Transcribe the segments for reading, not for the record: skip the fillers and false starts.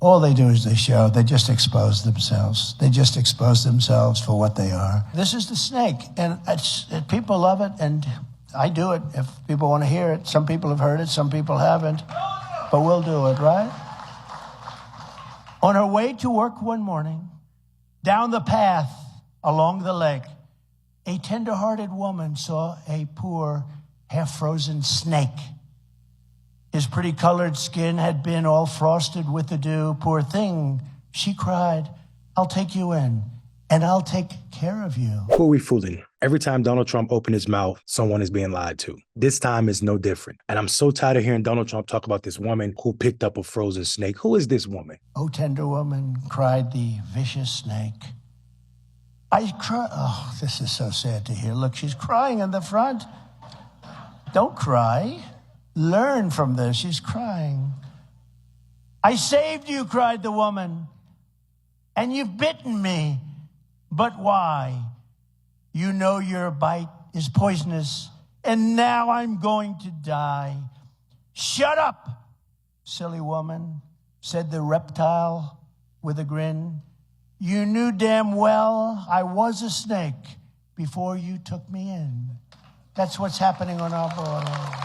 All they do is they just expose themselves. They just expose themselves for what they are. This is the snake, and people love it, and I do it if people want to hear it. Some people have heard it, some people haven't, but we'll do it, right? On her way to work one morning, down the path along the lake, a tender-hearted woman saw a poor, half-frozen snake. His pretty colored skin had been all frosted with the dew. Poor thing, she cried, I'll take you in, and I'll take care of you. Who are we fooling? Every time Donald Trump opened his mouth, someone is being lied to. This time is no different. And I'm so tired of hearing Donald Trump talk about this woman who picked up a frozen snake. Who is this woman? Oh, tender woman, cried the vicious snake. Oh, this is so sad to hear. Look, she's crying in the front. Don't cry. Learn from this. She's crying. I saved you, cried the woman, and you've bitten me. But why? You know your bite is poisonous, and now I'm going to die. Shut up, silly woman, said the reptile with a grin. You knew damn well I was a snake before you took me in. That's what's happening on our border.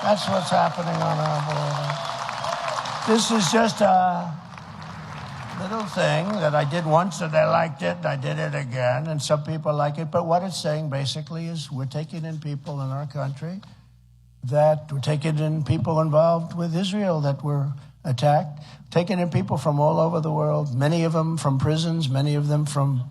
That's what's happening on our border. This is just a little thing that I did once and I liked it, and I did it again, and some people like it. But what it's saying basically is we're taking in people in our country, that we're taking in people involved with Israel that were attacked, taking in people from all over the world, many of them from prisons, many of them from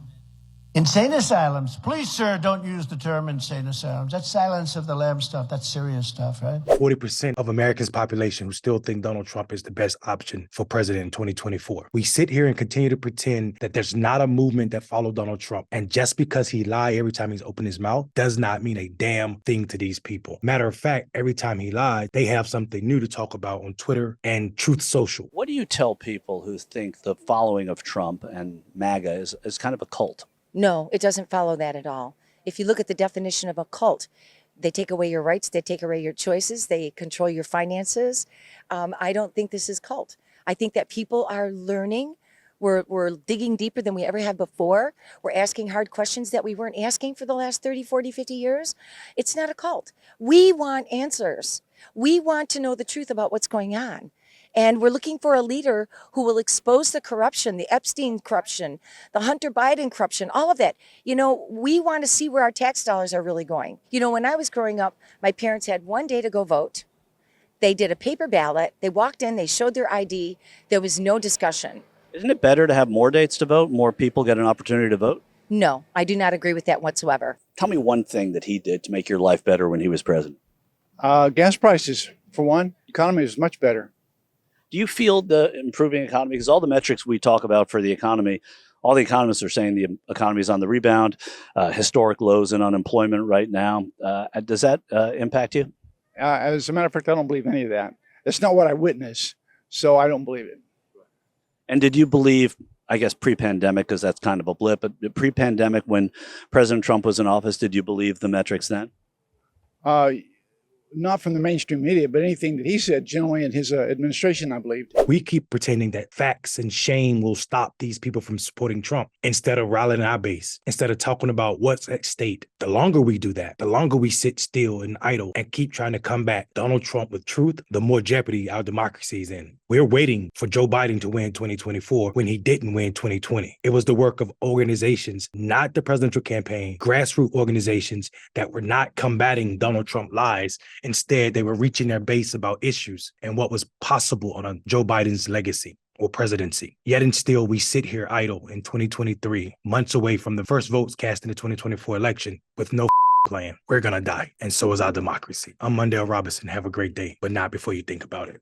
insane asylums. Please, sir, don't use the term insane asylums. That's Silence of the Lambs stuff. That's serious stuff, right? 40% of America's population who still think Donald Trump is the best option for president in 2024. We sit here and continue to pretend that there's not a movement that followed Donald Trump. And just because he lied every time he's opened his mouth does not mean a damn thing to these people. Matter of fact, every time he lied, they have something new to talk about on Twitter and Truth Social. What do you tell people who think the following of Trump and MAGA is kind of a cult? No, it doesn't follow that at all. If you look at the definition of a cult, they take away your rights, they take away your choices, they control your finances. I don't think this is cult. I think that people are learning. We're digging deeper than we ever have before. We're asking hard questions that we weren't asking for the last 30, 40, 50 years. It's not a cult. We want answers. We want to know the truth about what's going on. And we're looking for a leader who will expose the corruption, the Epstein corruption, the Hunter Biden corruption, all of that. You know, we want to see where our tax dollars are really going. You know, when I was growing up, my parents had one day to go vote. They did a paper ballot. They walked in, they showed their ID. There was no discussion. Isn't it better to have more dates to vote, more people get an opportunity to vote? No, I do not agree with that whatsoever. Tell me one thing that he did to make your life better when he was president. Gas prices, for one. Economy is much better. Do you feel the improving economy? Because all the metrics we talk about for the economy, all the economists are saying the economy is on the rebound, historic lows in unemployment right now. Does that impact you? As a matter of fact, I don't believe any of that. That's not what I witnessed, so I don't believe it. And did you believe, I guess pre-pandemic, because that's kind of a blip, but pre-pandemic when President Trump was in office, did you believe the metrics then? Not from the mainstream media, but anything that he said generally in his administration, I believed. We keep pretending that facts and shame will stop these people from supporting Trump instead of rallying our base, instead of talking about what's at stake. The longer we do that, the longer we sit still and idle and keep trying to combat Donald Trump with truth, the more jeopardy our democracy is in. We're waiting for Joe Biden to win 2024 when he didn't win 2020. It was the work of organizations, not the presidential campaign, grassroots organizations that were not combating Donald Trump lies. Instead, they were reaching their base about issues and what was possible on Joe Biden's legacy or presidency. Yet and still, we sit here idle in 2023, months away from the first votes cast in the 2024 election with no plan. We're gonna die, and so is our democracy. I'm Mondale Robinson. Have a great day, but not before you think about it.